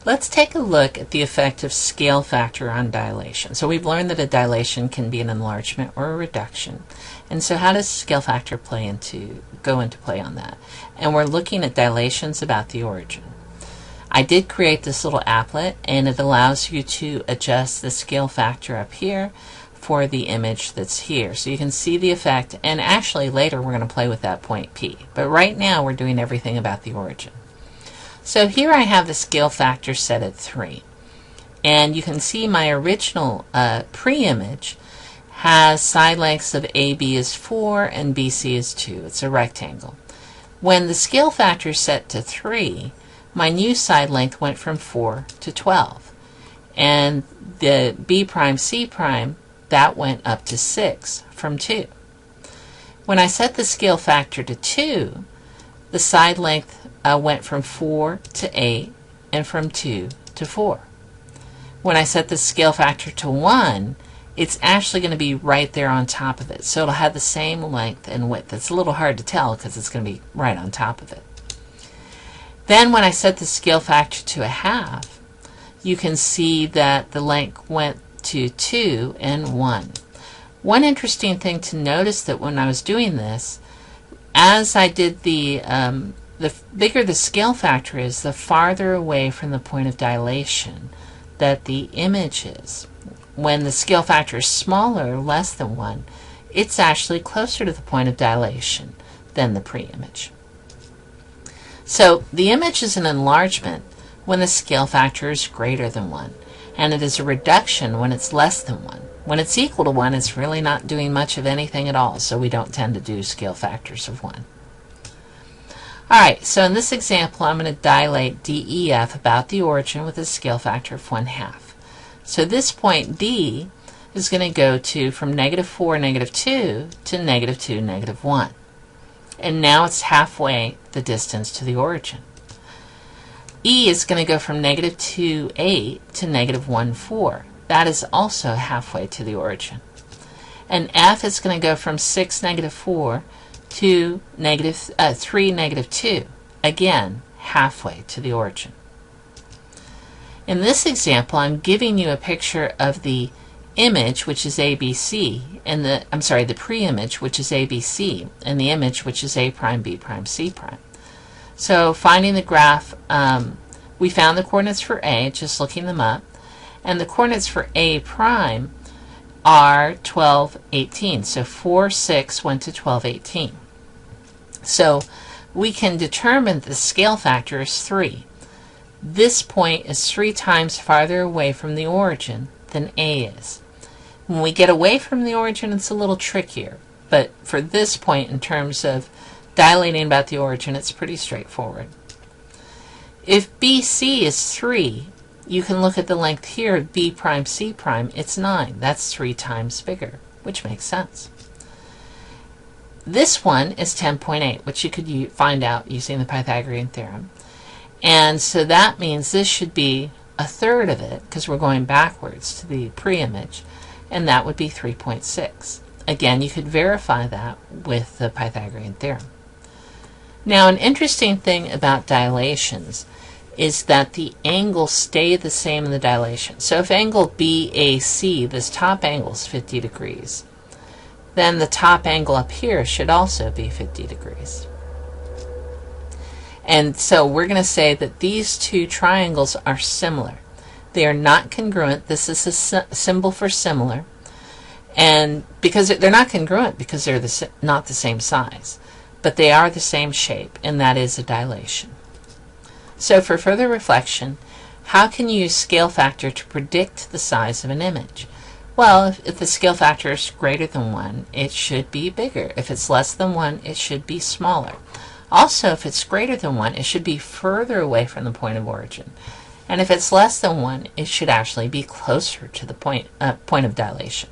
Let's take a look at the effect of scale factor on dilation. So we've learned that a dilation can be an enlargement or a reduction. And so how does scale factor go into play on that? And we're looking at dilations about the origin. I did create this little applet, and it allows you to adjust the scale factor up here for the image that's here. So you can see the effect, and actually later we're going to play with that point P. But right now we're doing everything about the origin. So here I have the scale factor set at 3. And you can see my original pre-image has side lengths of AB is 4 and BC is 2. It's a rectangle. When the scale factor is set to 3, my new side length went from 4 to 12. And the B prime, C prime, that went up to 6 from 2. When I set the scale factor to 2, the side length went from 4 to 8 and from 2 to 4. When I set the scale factor to 1, it's actually going to be right there on top of it. So it'll have the same length and width. It's a little hard to tell because it's going to be right on top of it. Then when I set the scale factor to a half, you can see that the length went to 2 and 1. One interesting thing to notice that when I was doing this, as I did the bigger the scale factor is, the farther away from the point of dilation that the image is. When the scale factor is smaller, less than 1, it's actually closer to the point of dilation than the pre-image. So the image is an enlargement when the scale factor is greater than 1, and it is a reduction when it's less than 1. When it's equal to 1, it's really not doing much of anything at all, so we don't tend to do scale factors of 1. Alright, so in this example I'm going to dilate DEF about the origin with a scale factor of 1/2. So this point D is going to go to from -4, -2 to -2, -1. And now it's halfway the distance to the origin. E is going to go from -2,8 to -1,4. That is also halfway to the origin. And F is going to go from 6, -4 to 3, -2. Again, halfway to the origin. In this example, I'm giving you a picture of the image, which is ABC, and the pre-image, which is ABC, and the image, which is A prime, B prime, C prime. So finding the graph, we found the coordinates for A, just looking them up, and the coordinates for A prime are 12, 18. So 4, 6 went to 12, 18. So we can determine the scale factor is 3. This point is 3 times farther away from the origin than A is. When we get away from the origin, it's a little trickier, but for this point, in terms of dilating about the origin, it's pretty straightforward. If BC is 3, you can look at the length here of B prime, C prime. It's 9. That's 3 times bigger, which makes sense. This one is 10.8, which you could find out using the Pythagorean theorem. And so that means this should be 1/3 of it, because we're going backwards to the pre-image, and that would be 3.6. Again, you could verify that with the Pythagorean theorem. Now, an interesting thing about dilations is that the angles stay the same in the dilation. So if angle BAC, this top angle, is 50 degrees, then the top angle up here should also be 50 degrees. And so we're going to say that these two triangles are similar. They are not congruent. This is a symbol for similar. And because they're not congruent because they're not the same size, but they are the same shape, and that is a dilation. So for further reflection, how can you use scale factor to predict the size of an image? Well, if the scale factor is greater than 1, it should be bigger. If it's less than 1, it should be smaller. Also, if it's greater than 1, it should be further away from the point of origin. And if it's less than 1, it should actually be closer to the point of dilation.